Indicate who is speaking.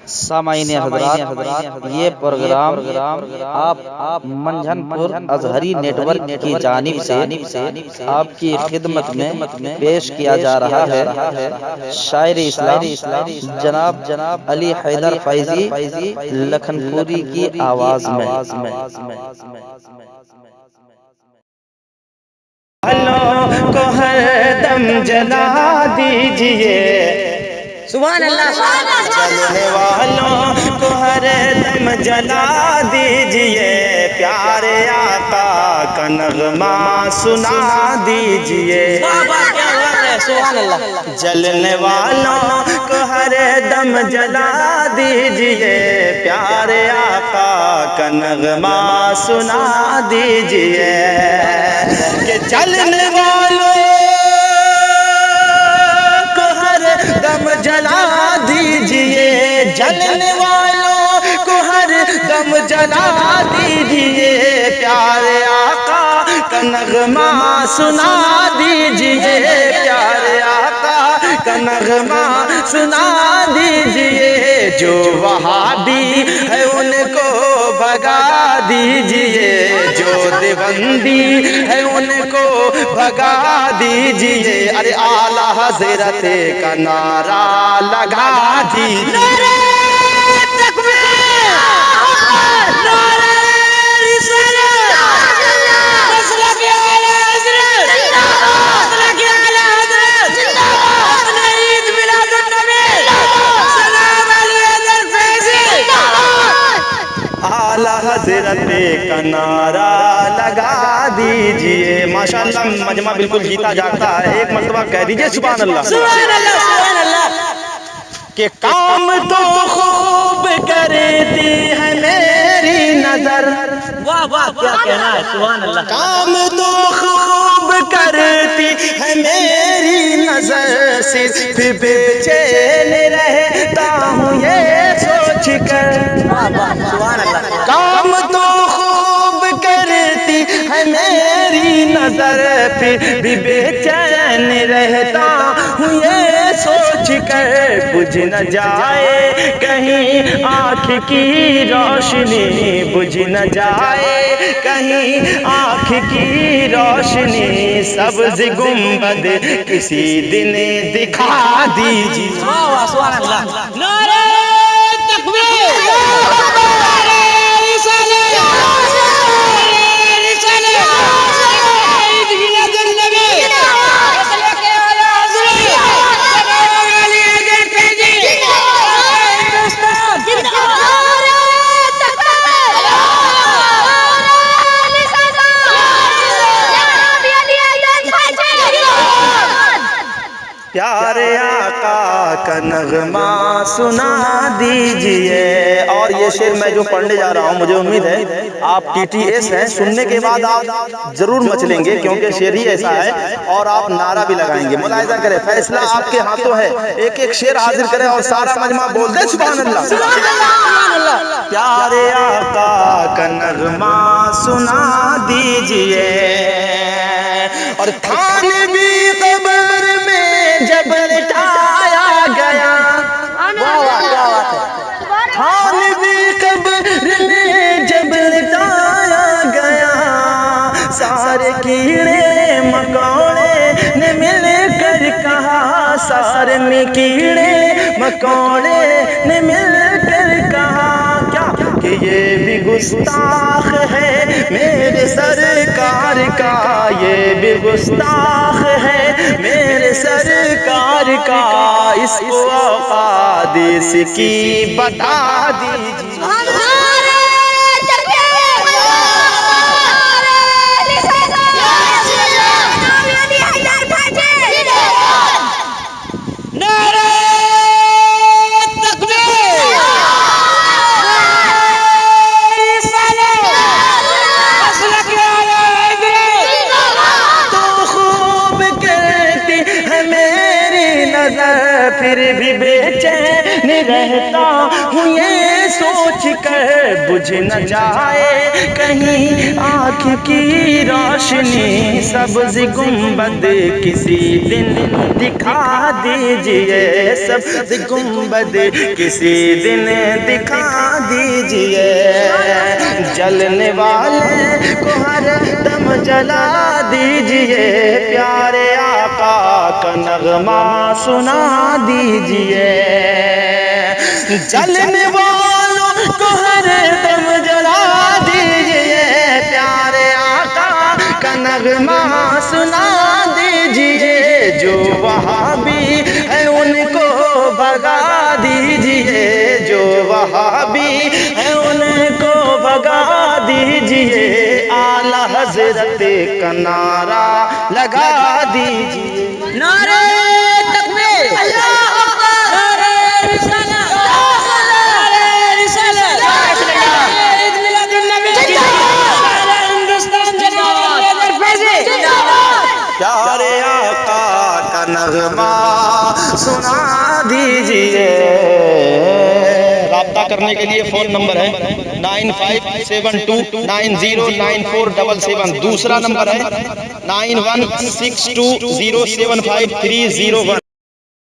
Speaker 1: सामाईन हज़रात, ये प्रोग्राम आप मंझनपुर अजहरी नेटवर्क की जानिब से आपकी खिदमत में पेश किया जा रहा है। शायर इस्लाम जनाब अली हैदर फैजी लखनपुरी की आवाज में।
Speaker 2: को हर दम जला दीजिए,
Speaker 3: सुभान अल्लाह।
Speaker 2: जलने वालों को हर दम जला दीजिए, प्यारे आका का नगमा सुना दीजिए।
Speaker 3: सुभान अल्लाह।
Speaker 2: जलने वालों को हर दम जला दीजिए, प्यारे आका का नगमा सुना दीजिए। कि जलने वालों को हर दम जला दीजिए, जलने वालों को हर दम जला दीजिए, प्यारे आका का नगमा सुना दीजिए, प्यारे आका का नगमा सुना दीजिए। जो वहाबी है उनको भगा दीजिए, जो देवबंदी है उनको भगा दीजिए। अरे आला हज़रत का नारा लगा दीजिए। आला हज़रत का नारा लगा दीजिए। माशाअल्लाह, मजमा बिल्कुल जीता जाता है। एक मर्तबा कह दीजिए सुभान अल्लाह।
Speaker 3: सुभान अल्लाह, सुभान अल्लाह।
Speaker 2: कि काम तो खूब करती है मेरी नजर,
Speaker 3: वाह वाह, क्या कहना है। सुभान अल्लाह।
Speaker 2: काम तो खूब करती है मेरी नजर, सिर्फ बेचैन रहता हूँ ये सोच कर।
Speaker 3: सुभान अल्लाह।
Speaker 2: काम तो खूब करती है मेरी नजर, फिर भी बेचैन रहता हूँ ये सोच कर। बुझ न जाए कहीं आँख की रोशनी, बुझ न जाए कहीं आँख की रोशनी, सब्ज़ गुंबद किसी दिन दिखा दीजिए।
Speaker 3: वाह वाह, सुभान अल्लाह। नारे
Speaker 2: प्यारे आका का नगमा सुना दीजिए। और ये शेर मैं जो पढ़ने जा रहा हूँ, मुझे उम्मीद है आप TTS हैं, सुनने के बाद आप जरूर मचलेंगे, क्योंकि शेर ही ऐसा है। और आप नारा भी लगाएंगे। मुलाहिजा करें, फैसला आपके हाथों है। एक एक शेर हाजिर करें और सारा मजमा बोल दे सुभान अल्लाह। प्यारे आका का नगमा सुना दीजिए। और थानवी कब्र में जब लिटाया गया, थानवी कब्र में जब लिटाया गया, सारे कीड़े मकोड़े ने मिलकर कहा, सारे में कीड़े मकोड़े ने मिलकर कहा क्या कि ये भी गुस्ताख है मेरे सरकार का, ये भी गुस्ताख है मेरे सरकार का। इसको औकात इसकी बता दीजिए। फिर भी बेचैन रहता हूँ ये सोच कर बुझ न जाए कहीं आँख की रोशनी, सब्ज़ गुंबद किसी दिन दिखा दीजिए, सब्ज़ गुंबद किसी दिन दिखा दीजिए। जलने वाले को हर दम जला दीजिए, प्यारे आका का नगमा सुना दीजिए। जलने वालों को हर दम जला दीजिए, प्यारे आका का नगमा सुना दीजिए। जो वहाबी है उनको भगा दीजिए, जो वहाबी है उनको भगा दीजिए। आला हजरत का नारा लगा दीजिए।
Speaker 3: नारे तकबीर, अल्लाहू अकबर, नारे रिसालत, नारे रिसालत, नारे ईद मिलादुन नबी, नारे हिंदुस्तान जिंदाबाद,
Speaker 2: प्यारे आका का नगमा सुना दीजिए। राब्ता करने के लिए फोन नंबर है 9572909477। दूसरा नंबर है 9162075301।